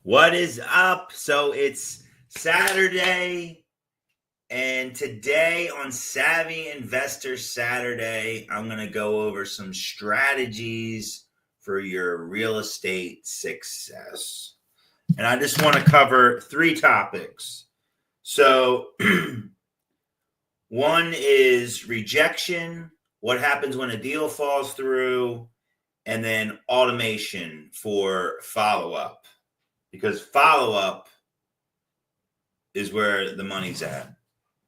What is up? So it's Saturday, and today on Savvy Investor Saturday, I'm going to go over some strategies for your real estate success. And I just want to cover three topics. So, one is rejection, what happens when a deal falls through, and then automation for follow-up. Because follow-up is where the money's at.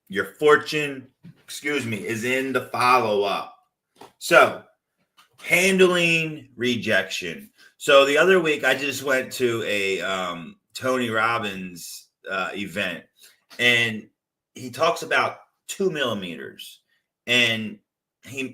Your fortune, is in the follow-up. So, handling rejection. So the other week, I just went to a Tony Robbins event, and he talks about 2 millimeters. And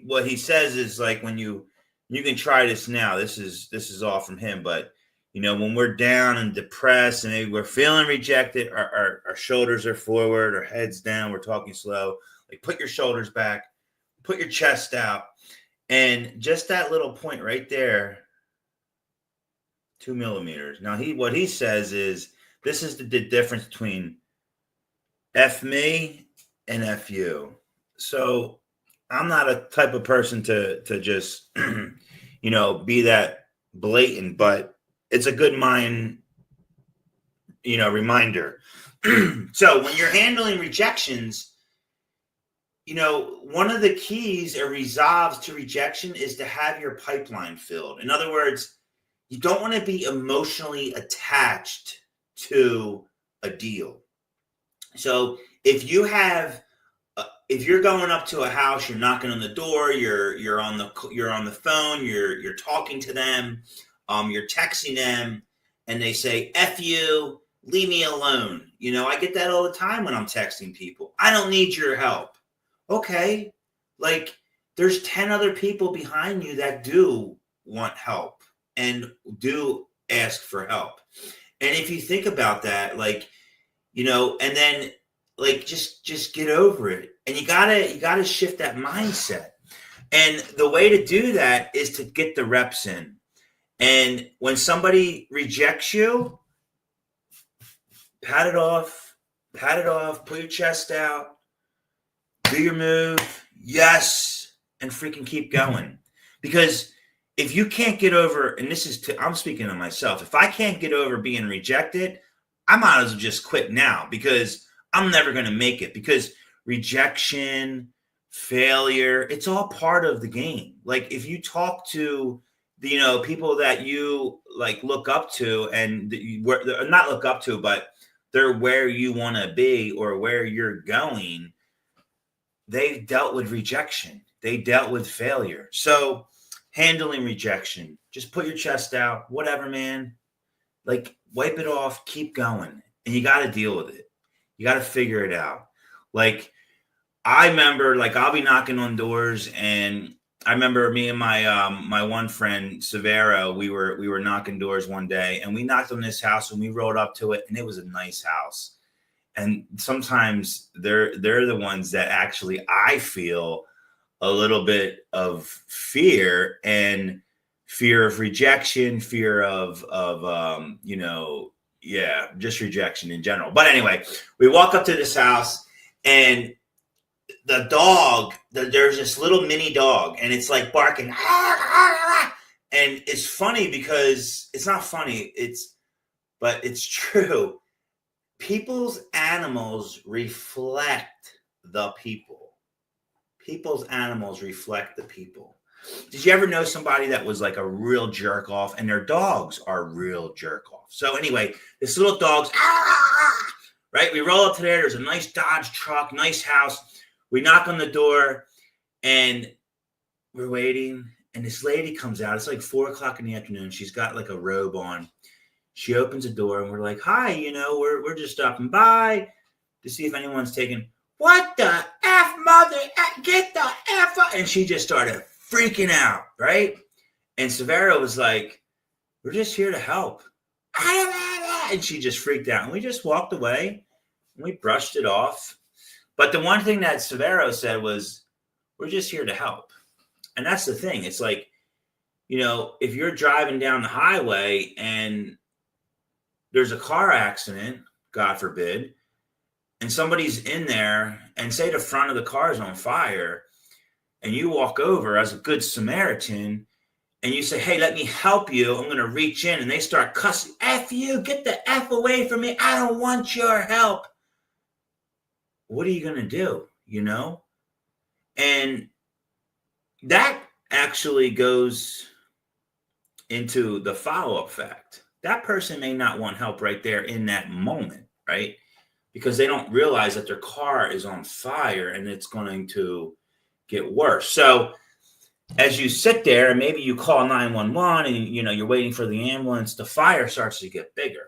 what he says is like when you can try this now. This is all from him, but when we're down and depressed and we're feeling rejected, our shoulders are forward, our head's down, we're talking slow. Like put your shoulders back, put your chest out. And just that little point right there, 2 millimeters. Now what he says is this is the difference between F me and F you. So I'm not a type of person to just, be that blatant, but it's a good mind, reminder. So when you're handling rejections, one of the keys or resolves to rejection is to have your pipeline filled. In other words, you don't want to be emotionally attached to a deal. So if you're going up to a house, you're knocking on the door, you're on the phone, you're talking to them, you're texting them, and they say, F you, leave me alone. I get that all the time when I'm texting people. I don't need your help. Okay. Like there's 10 other people behind you that do want help and do ask for help. And if you think about that, and then just get over it. And you gotta shift that mindset. And the way to do that is to get the reps in. And when somebody rejects you, pat it off, put your chest out, do your move, yes, and freaking keep going. Because if you can't get over, and I'm speaking to myself, if I can't get over being rejected, I might as well just quit now because I'm never going to make it. Because rejection, failure, it's all part of the game. Like if you talk to people that you look up to and not look up to, but they're where you want to be or where you're going, they've dealt with rejection. They dealt with failure. So handling rejection, just put your chest out, whatever, man, wipe it off, keep going. And you got to deal with it. You got to figure it out. I remember, I'll be knocking on doors, and I remember me and my one friend Severo, we were knocking doors one day, and we knocked on this house, and we rode up to it, and it was a nice house. And sometimes they're the ones that actually I feel a little bit of fear of rejection, fear of just rejection in general. But anyway, we walk up to this house, and the dog, there's this little mini dog, and it's barking. And it's funny because it's not funny. But it's true. People's animals reflect the people. People's animals reflect the people. Did you ever know somebody that was a real jerk off, and their dogs are real jerk off? So anyway, this little dog's right. We roll up to there. There's a nice Dodge truck, nice house. We knock on the door, and we're waiting. And this lady comes out. It's 4:00 in the afternoon. She's got a robe on. She opens the door, and we're like, "Hi, we're just stopping by to see if anyone's taking." What the F, mother? Get the F out. And she just started freaking out, right? And Severo was like, "We're just here to help." And she just freaked out. And we just walked away, and we brushed it off. But the one thing that Severo said was, "We're just here to help." And that's the thing. It's if you're driving down the highway and there's a car accident, God forbid, and somebody's in there, and say the front of the car is on fire, and you walk over as a good Samaritan, and you say, hey, let me help you. I'm going to reach in, and they start cussing, F you, get the F away from me. I don't want your help. What are you going to do? And that actually goes into the follow-up fact. That person may not want help right there in that moment, right? Because they don't realize that their car is on fire and it's going to get worse. So as you sit there and maybe you call 911 and you're waiting for the ambulance, the fire starts to get bigger.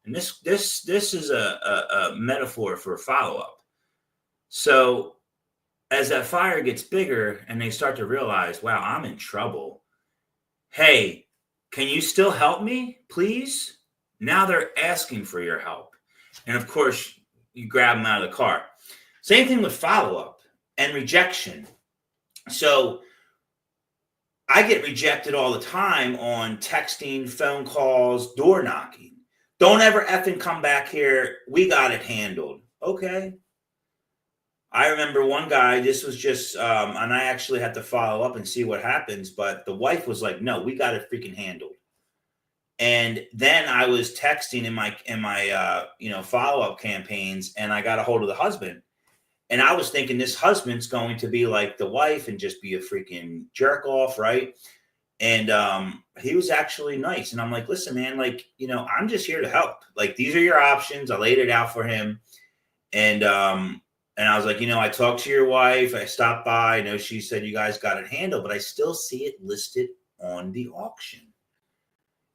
And this is a metaphor for follow-up. So as that fire gets bigger and they start to realize, wow, I'm in trouble. Hey, can you still help me, please? Now they're asking for your help. And of course, you grab them out of the car. Same thing with follow-up and rejection. So I get rejected all the time on texting, phone calls, door knocking. Don't ever effing come back here. We got it handled. Okay. I remember one guy, this was just, and I actually had to follow up and see what happens, but the wife was like, no, we got it freaking handled. And then I was texting in my follow-up campaigns, and I got a hold of the husband, and I was thinking this husband's going to be like the wife and just be a freaking jerk off. Right. And, he was actually nice. And I'm like, listen, man, I'm just here to help. Like, these are your options. I laid it out for him. And I was like, I talked to your wife. I stopped by. I know she said you guys got it handled, but I still see it listed on the auction.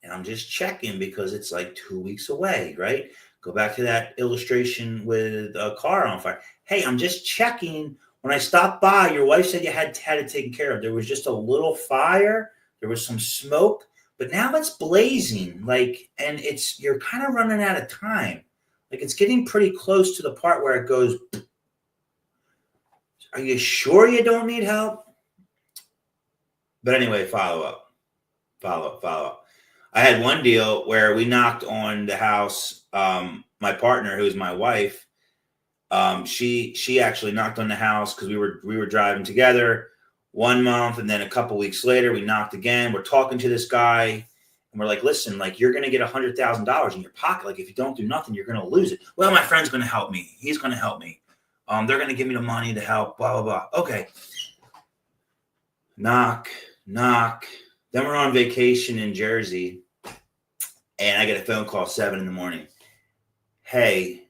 And I'm just checking because it's like 2 weeks away, right? Go back to that illustration with a car on fire. Hey, I'm just checking. When I stopped by, your wife said you had it taken care of. There was just a little fire. There was some smoke, but now it's blazing. And you're kind of running out of time. It's getting pretty close to the part where it goes. Are you sure you don't need help? But anyway, follow up. I had one deal where we knocked on the house. My partner, who is my wife, she actually knocked on the house because we were driving together 1 month, and then a couple weeks later we knocked again. We're talking to this guy, and we're like, listen, you're going to get $100,000 in your pocket. If you don't do nothing, you're going to lose it. Well, my friend's going to help me. He's going to help me. They're going to give me the money to help, blah, blah, blah. Okay. Knock. Then we're on vacation in Jersey, and I get a phone call 7 a.m. Hey,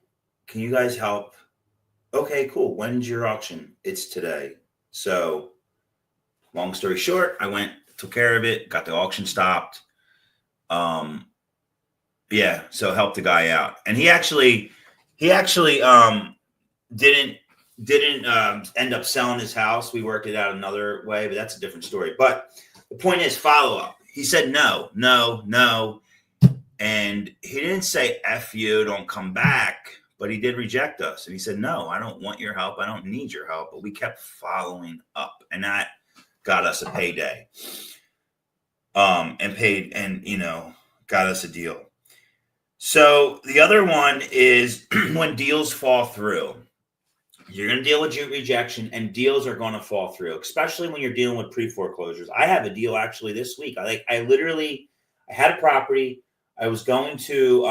can you guys help? Okay, cool. When's your auction? It's today. So long story short, I went, took care of it, got the auction stopped. So helped the guy out. And he actually didn't end up selling his house. We worked it out another way, but that's a different story. But the point is follow up. He said no. And he didn't say F you, don't come back, but he did reject us. And he said, no, I don't want your help. I don't need your help. But we kept following up, and that got us a payday. Got us a deal. So the other one is when deals fall through. You're going to deal with rejection, and deals are going to fall through, especially when you're dealing with pre-foreclosures. I have a deal actually this week. I had a property. I was going to,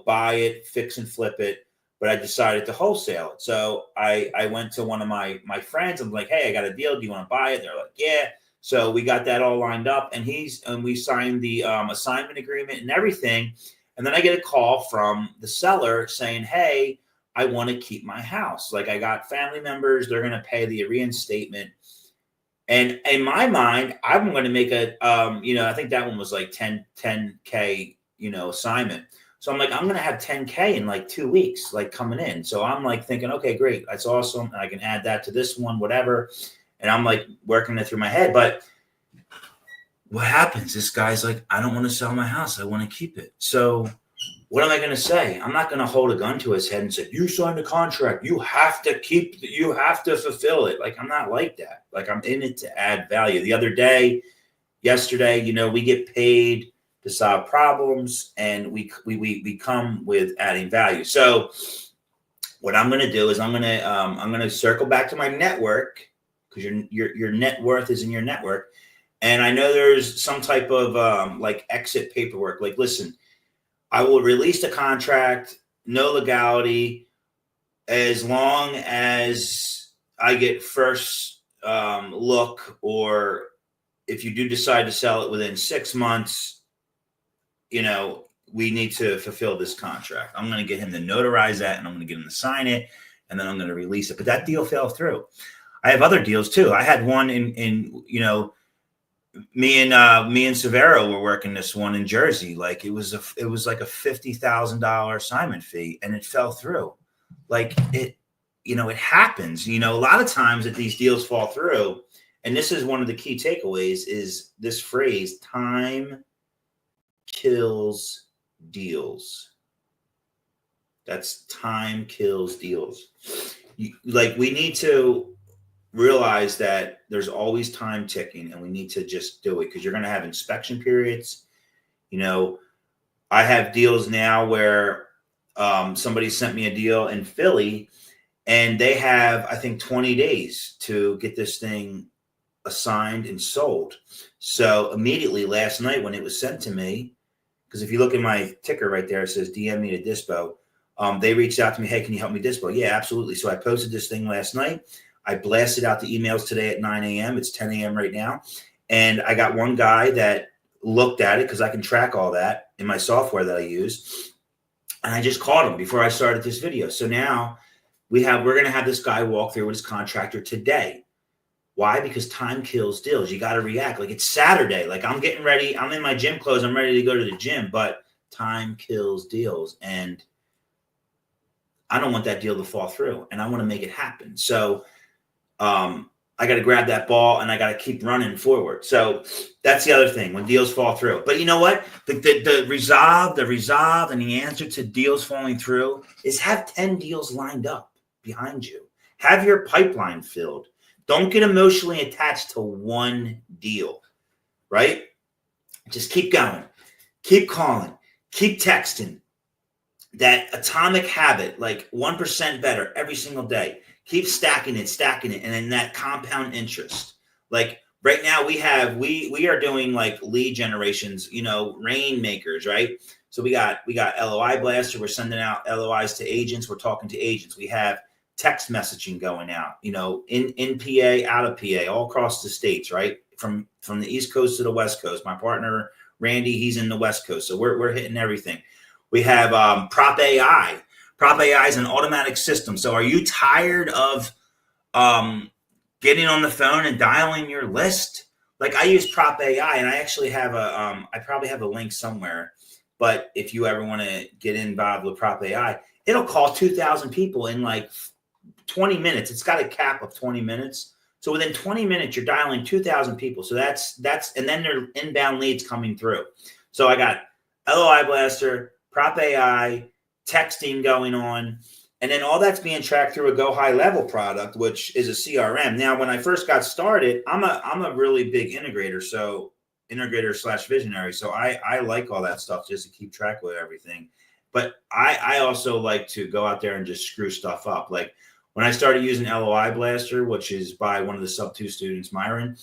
buy it, fix and flip it, but I decided to wholesale it. So I went to one of my friends. I'm like, hey, I got a deal. Do you want to buy it? They're like, yeah. So we got that all lined up, and we signed the assignment agreement and everything. And then I get a call from the seller saying, hey, I want to keep my house. I got family members. They're going to pay the reinstatement. And in my mind, I'm going to make I think that one was like 10K, assignment. So I'm like, I'm going to have 10K in 2 weeks, coming in. So I'm thinking, okay, great. That's awesome. I can add that to this one, whatever. And I'm working it through my head. But what happens? This guy's like, I don't want to sell my house. I want to keep it. So what am I going to say? I'm not going to hold a gun to his head and say, you signed a contract. You have to fulfill it. I'm not like that. I'm in it to add value. The other day, yesterday, we get paid to solve problems, and we come with adding value. So what I'm going to do is I'm going to circle back to my network, because your net worth is in your network. And I know there's some type of like exit paperwork. Like, listen, I will release the contract, no legality, as long as I get first look, or if you do decide to sell it within 6 months, we need to fulfill this contract. I'm going to get him to notarize that, and I'm going to get him to sign it, and then I'm going to release it. But that deal fell through. I have other deals too. I had one in me and Severo were working this one in Jersey. Like, it was like a $50,000 assignment fee, and it fell through. Like, it happens. A lot of times that these deals fall through, and this is one of the key takeaways, is this phrase: time kills deals. That's time kills deals. We need to realize that there's always time ticking, and we need to just do it, because you're going to have inspection periods. I have deals now where somebody sent me a deal in Philly, and they have, I think, 20 days to get this thing assigned and sold. So immediately last night when it was sent to me, because if you look at my ticker right there, it says DM me to Dispo. They reached out to me, hey, can you help me Dispo? Yeah, absolutely. So I posted this thing last night. I blasted out the emails today at 9 a.m. It's 10 a.m. right now. And I got one guy that looked at it, because I can track all that in my software that I use. And I just called him before I started this video. So now we're going to have this guy walk through with his contractor today. Why? Because time kills deals. You got to react. Like, it's Saturday. Like, I'm getting ready. I'm in my gym clothes. I'm ready to go to the gym, but time kills deals. And I don't want that deal to fall through, and I want to make it happen. So I got to grab that ball, and I got to keep running forward. So that's the other thing, when deals fall through. But you know what? The resolve, and the answer to deals falling through is have 10 deals lined up behind you. Have your pipeline filled. Don't get emotionally attached to one deal, right? Just keep going. Keep calling. Keep texting. That atomic habit, like 1% better every single day. Keep stacking it, and then that compound interest. Like right now we are doing like lead generations, rainmakers, right? So we got LOI Blaster. We're sending out LOIs to agents. We're talking to agents. We have text messaging going out, in PA, out of PA, all across the states, right? From the East Coast to the West Coast. My partner Randy, he's in the West Coast, so we're hitting everything. We have Prop AI. Prop AI is an automatic system. So are you tired of getting on the phone and dialing your list? Like, I use Prop AI, and I actually have I probably have a link somewhere. But if you ever want to get involved with Prop AI, it'll call 2,000 people in like 20 minutes. It's got a cap of 20 minutes. So within 20 minutes, you're dialing 2,000 people. So that's, and then there are inbound leads coming through. So I got LOI Blaster, Prop AI, texting going on, and then all that's being tracked through a Go High Level product, which is a CRM. Now, when I first got started, I'm a really big integrator, so integrator/visionary. So I like all that stuff just to keep track with everything. But I also like to go out there and just screw stuff up. Like when I started using LOI Blaster, which is by one of the sub 2 students, Myron,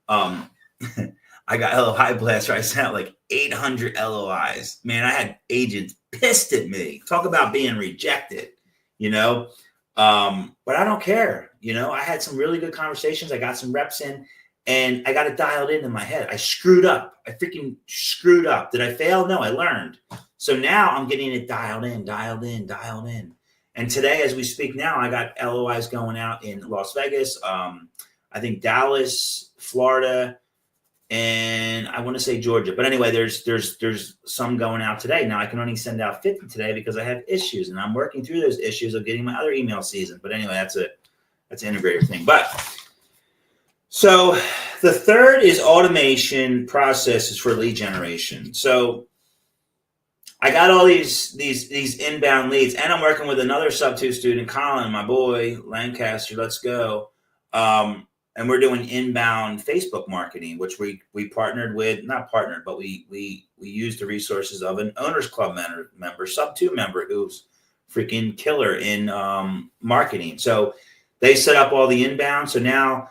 I got LOI Blaster. I sent out like 800 LOIs. Man, I had agents pissed at me. Talk about being rejected, but I don't care. I had some really good conversations. I got some reps in, and I got it dialed in my head. I screwed up. I freaking screwed up. Did I fail? No, I learned. So now I'm getting it dialed in. And today, as we speak now, I got LOIs going out in Las Vegas, I think Dallas, Florida, and I want to say Georgia. But anyway, there's some going out today. Now I can only send out 50 today because I have issues, and I'm working through those issues of getting my other email season. But anyway, that's an integrator thing. But so the third is automation processes for lead generation. So I got all these inbound leads, and I'm working with another sub 2 student, Colin, my boy, Lancaster. Let's go. And we're doing inbound Facebook marketing, which we partnered with, not partnered, but we we use the resources of an owners club member, sub 2 member who's freaking killer in marketing. So they set up all the inbound. So now,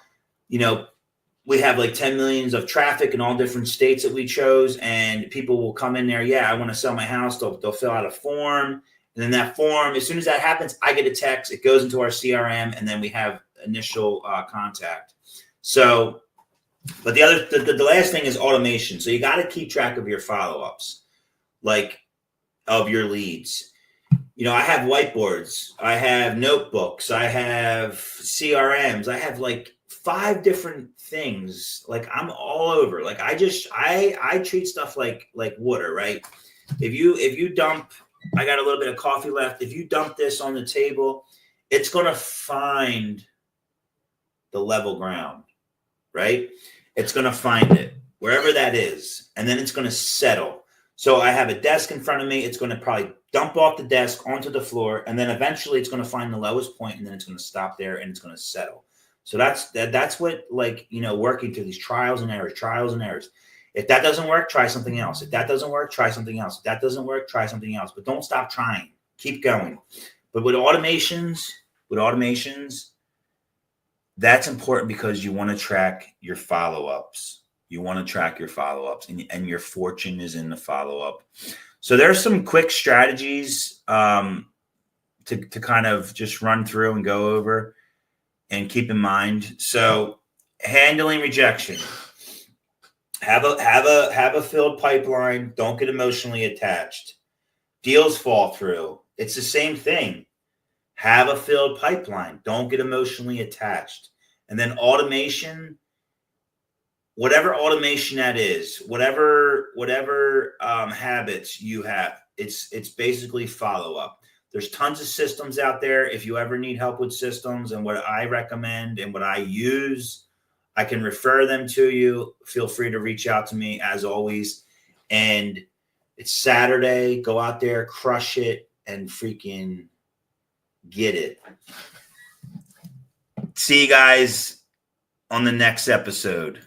we have like 10 millions of traffic in all different states that we chose, and people will come in there. Yeah, I want to sell my house. They'll fill out a form. And then that form, as soon as that happens, I get a text. It goes into our CRM, and then we have initial contact. So, but the last thing is automation. So you got to keep track of your follow-ups, like of your leads. I have whiteboards. I have notebooks. I have CRMs. I have like 5 different things. Like I'm all over. Like I treat stuff like water, right? If you dump, I got a little bit of coffee left. If you dump this on the table, it's going to find the level ground, right? It's going to find it wherever that is. And then it's going to settle. So I have a desk in front of me. It's going to probably dump off the desk onto the floor. And then eventually it's going to find the lowest point, and then it's going to stop there and it's going to settle. So that's what, working through these trials and errors. If that doesn't work, try something else. If that doesn't work, try something else. If that doesn't work, try something else. But don't stop trying. Keep going. But with automations, that's important because you want to track your follow-ups. And your fortune is in the follow-up. So there's some quick strategies to kind of just run through and go over and keep in mind. So handling rejection. Have a filled pipeline. Don't get emotionally attached. Deals fall through. It's the same thing. Have a filled pipeline. Don't get emotionally attached. And then automation, whatever automation that is, whatever habits you have, it's basically follow up. There's tons of systems out there. If you ever need help with systems and what I recommend and what I use, I can refer them to you. Feel free to reach out to me as always. And it's Saturday. Go out there, crush it, and freaking get it. See you guys on the next episode.